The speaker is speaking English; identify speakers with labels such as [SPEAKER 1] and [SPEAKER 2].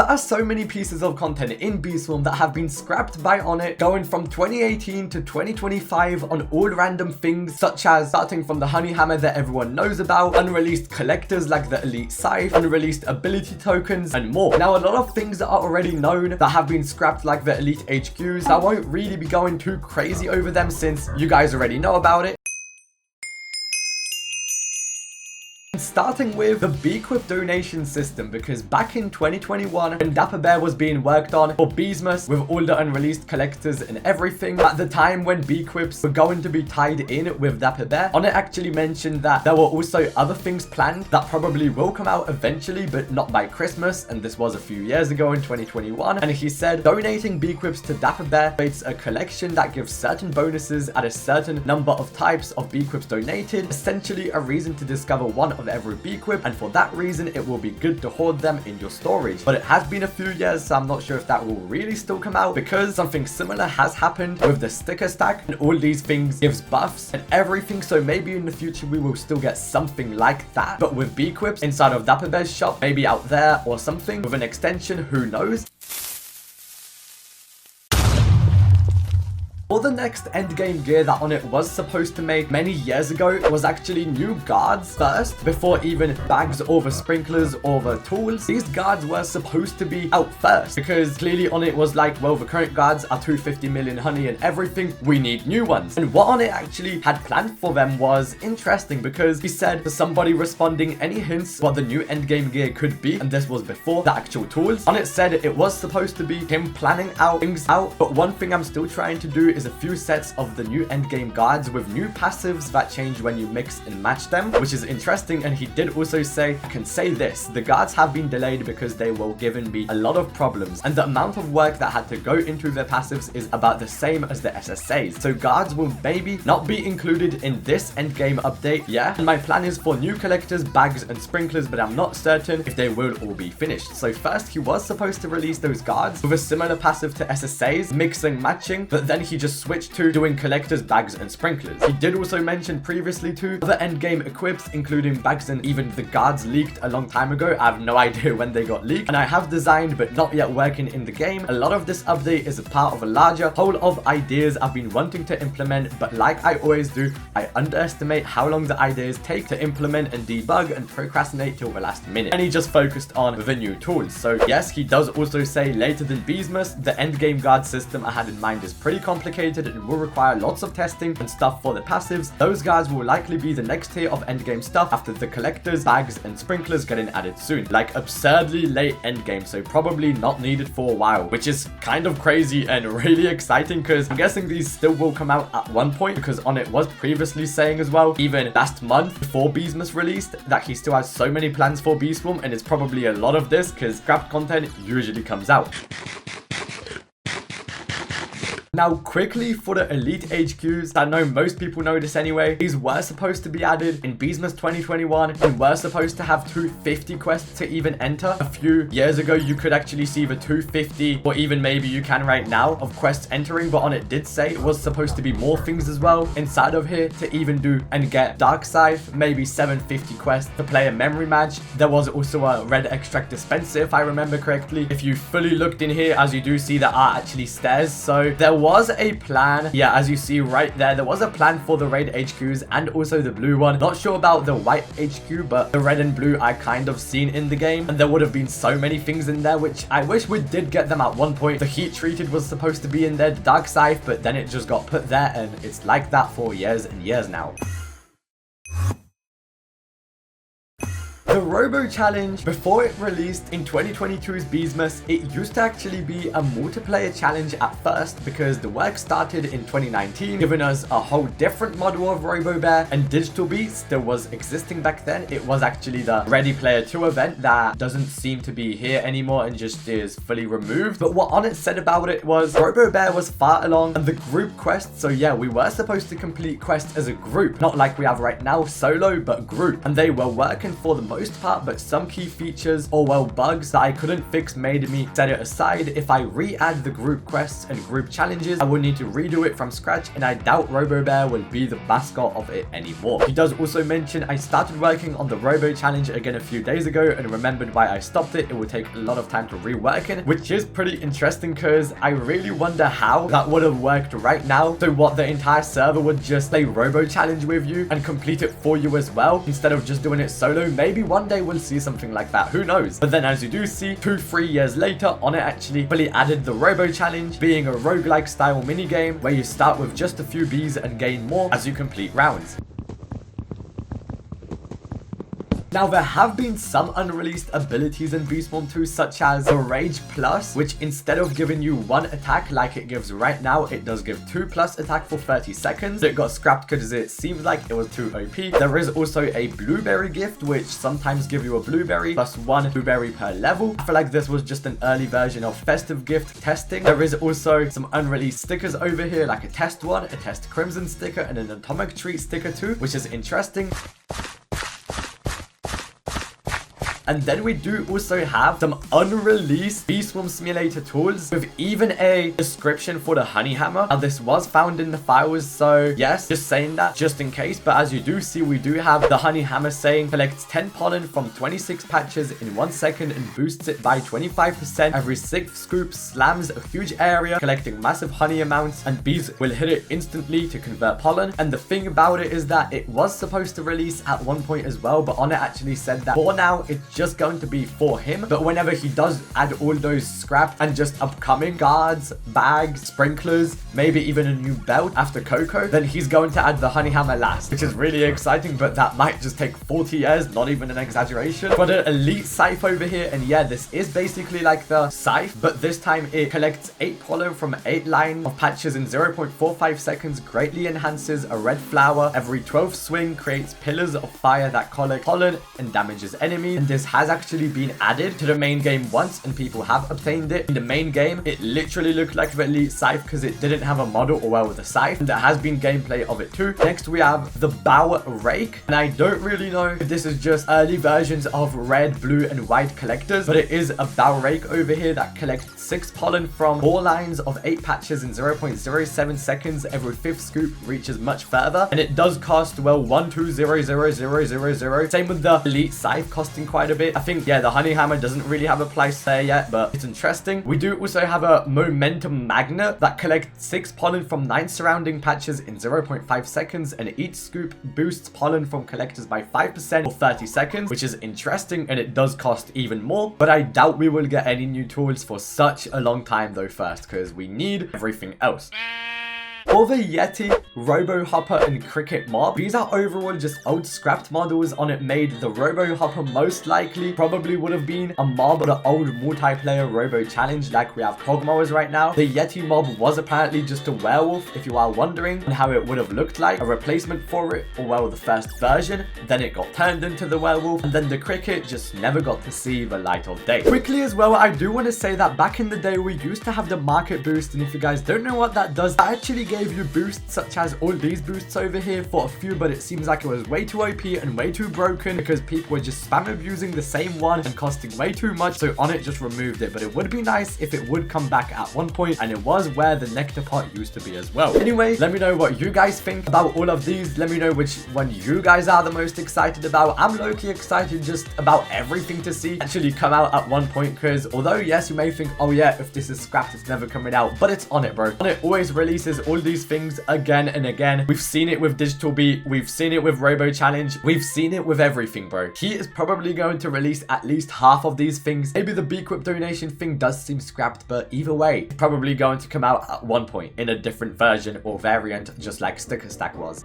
[SPEAKER 1] are so many pieces of content in Beeswarm that have been scrapped by Onnit, going from 2018 to 2025 on all random things, such as starting from the honey hammer that everyone knows about, unreleased collectors like the elite scythe, unreleased ability tokens, and more. Now, a lot of things that are already known that have been scrapped, like the elite HQs. I won't really be going too crazy over them since you guys already know about it. Starting with the Beequip donation system, because back in 2021 when Dapper Bear was being worked on for Beesmas with all the unreleased collectors and everything, at the time when Beequips were going to be tied in with Dapper Bear, Onnit actually mentioned that there were also other things planned that probably will come out eventually, but not by Christmas, and this was a few years ago in 2021. And he said donating Beequips to Dapper Bear creates a collection that gives certain bonuses at a certain number of types of Beequips donated, essentially a reason to discover one of every Beequip, and for that reason it will be good to hoard them in your storage. But it has been a few years, so I'm not sure if that will really still come out, because something similar has happened with the sticker stack, and all these things gives buffs and everything, so maybe in the future we will still get something like that, but with Beequips inside of Dapper Bear's shop, maybe out there or something with an extension, who knows. For the next endgame gear that Onnit was supposed to make many years ago, it was actually new guards first, before even bags or the sprinklers or the tools. These guards were supposed to be out first, because clearly Onnit was like, well, the current guards are 250 million honey and everything, we need new ones. And what Onnit actually had planned for them was interesting, because he said to somebody responding any hints what the new endgame gear could be, and this was before the actual tools. Onnit said it was supposed to be him planning out things out, but one thing I'm still trying to do is a few sets of the new endgame guards with new passives that change when you mix and match them, which is interesting. And he did also say, I can say this, the guards have been delayed because they were giving me a lot of problems, and the amount of work that had to go into their passives is about the same as the SSAs, so guards will maybe not be included in this endgame update. Yeah, and my plan is for new collectors, bags and sprinklers, but I'm not certain if they will all be finished. So first he was supposed to release those guards with a similar passive to SSAs, mixing, matching, but then he just switched to doing collectors, bags and sprinklers. He did also mention previously too other endgame equips, including bags, and even the guards leaked a long time ago. I have no idea when they got leaked, and I have designed but not yet working in the game. A lot of this update is a part of a larger whole of ideas I've been wanting to implement, but like I always do, I underestimate how long the ideas take to implement and debug, and procrastinate till the last minute. And he just focused on the new tools. So yes, he does also say later than Beesmas, the endgame guard system I had in mind is pretty complicated and will require lots of testing and stuff for the passives. Those guys will likely be the next tier of endgame stuff after the collectors, bags and sprinklers getting added soon, like absurdly late endgame, so probably not needed for a while, which is kind of crazy and really exciting, because I'm guessing these still will come out at one point, because Onnit was previously saying as well, even last month before Beesmas released, that he still has so many plans for Beeswarm, and it's probably a lot of this because scrapped content usually comes out. Now quickly for the elite HQs, I know most people know this anyway, these were supposed to be added in Beesmas 2021 and were supposed to have 250 quests to even enter. A few years ago you could actually see the 250, or even maybe you can right now, of quests entering, but Onnit did say it was supposed to be more things as well inside of here to even do and get Dark Scythe, maybe 750 quests to play a memory match. There was also a red extract dispenser if I remember correctly. If you fully looked in here, as you do see, there are actually stairs, so there was a plan. Yeah, as you see right there was a plan for the red HQs and also the blue one. Not sure about the white HQ, but the red and blue I kind of seen in the game, and there would have been so many things in there, which I wish we did get them at one point. The heat treated was supposed to be in there, the Dark Scythe, but then it just got put there, and it's like that for years and years now. The Robo challenge, before it released in 2022's Beesmas, it used to actually be a multiplayer challenge at first, because the work started in 2019, giving us a whole different model of Robo Bear, and Digital Beat still was existing back then. It was actually the Ready Player 2 event that doesn't seem to be here anymore and just is fully removed. But what Onnit said about it was Robo Bear was far along and the group quest, so yeah, we were supposed to complete quests as a group, not like we have right now, solo, but group, and they were working for the most part, but some key features or well bugs that I couldn't fix made me set it aside. If I re-add the group quests and group challenges, I would need to redo it from scratch, and I doubt Robo Bear will be the mascot of it anymore. He does also mention, I started working on the Robo challenge again a few days ago and remembered why I stopped it. It would take a lot of time to rework it, which is pretty interesting because I really wonder how that would have worked right now. So what, the entire server would just play Robo challenge with you and complete it for you as well instead of just doing it solo? Maybe one day we'll see something like that, who knows? But then as you do see, 2-3 years later, on it actually fully added the Robo challenge, being a roguelike style minigame where you start with just a few bees and gain more as you complete rounds. Now, there have been some unreleased abilities in Beeswarm 2, such as the Rage Plus, which instead of giving you 1 attack like it gives right now, it does give 2+ attack for 30 seconds. It got scrapped because it seemed like it was too OP. There is also a Blueberry gift, which sometimes give you a Blueberry plus 1 Blueberry per level. I feel like this was just an early version of Festive Gift testing. There is also some unreleased stickers over here, like a Test 1, a Test Crimson sticker, and an Atomic Treat sticker too, which is interesting. And then we do also have some unreleased Beeswarm Simulator tools with even a description for the Honey Hammer. Now, this was found in the files, so yes, just saying that just in case. But as you do see, we do have the Honey Hammer saying collects 10 pollen from 26 patches in 1 second and boosts it by 25%. Every 6 scoop slams a huge area, collecting massive honey amounts, and bees will hit it instantly to convert pollen. And the thing about it is that it was supposed to release at one point as well, but on it actually said that for now, it's just going to be for him. But whenever he does add all those scrap and just upcoming guards, bags, sprinklers, maybe even a new belt after Coco, then he's going to add the Honey Hammer last, which is really exciting, but that might just take 40 years, not even an exaggeration. But an elite scythe over here, and yeah, this is basically like the scythe, but this time it collects 8 pollen from 8 lines of patches in 0.45 seconds, greatly enhances a red flower. Every 12th swing creates pillars of fire that collect pollen and damages enemies, and this has actually been added to the main game once, and people have obtained it. In the main game, it literally looked like the elite scythe because it didn't have a model or well with a scythe, and there has been gameplay of it too. Next, we have the bow rake, and I don't really know if this is just early versions of red, blue, and white collectors, but it is a bow rake over here that collects 6 pollen from 4 lines of 8 patches in 0.07 seconds. Every 5th scoop reaches much further, and it does cost, well, 1200000. Same with the elite scythe costing quite a bit. I think, yeah, the Honey Hammer doesn't really have a price there yet, but it's interesting. We do also have a momentum magnet that collects 6 pollen from 9 surrounding patches in 0.5 seconds, and each scoop boosts pollen from collectors by 5% for 30 seconds, which is interesting, and it does cost even more. But I doubt we will get any new tools for such a long time though first, because we need everything else. For the Yeti, Robo Hopper, and Cricket mob, these are overall just old scrapped models. On it made the Robo Hopper most likely probably would have been a mob of the old multiplayer Robo challenge like we have Cogmowers right now. The Yeti mob was apparently just a werewolf, if you are wondering how it would have looked like, a replacement for it, or well, the first version. Then it got turned into the werewolf, and then the Cricket just never got to see the light of day. Quickly as well, I do want to say that back in the day, we used to have the market boost, and if you guys don't know what that does, that actually gave you boosts such as all these boosts over here for a few, but it seems like it was way too OP and way too broken because people were just spam abusing the same one and costing way too much, so on it just removed it. But it would be nice if it would come back at one point, and it was where the nectar pot used to be as well. Anyway, let me know what you guys think about all of these. Let me know which one you guys are the most excited about. I'm low-key excited just about everything to see actually come out at one point, because although yes, you may think, oh yeah, if this is scrapped it's never coming out, but it's on it, bro. On it always releases all these things again and again. We've seen it with Digital Beat, we've seen it with Robo Challenge, we've seen it with everything, bro. He is probably going to release at least half of these things. Maybe the Beequip donation thing does seem scrapped, but either way, it's probably going to come out at one point in a different version or variant, just like Sticker Stack was.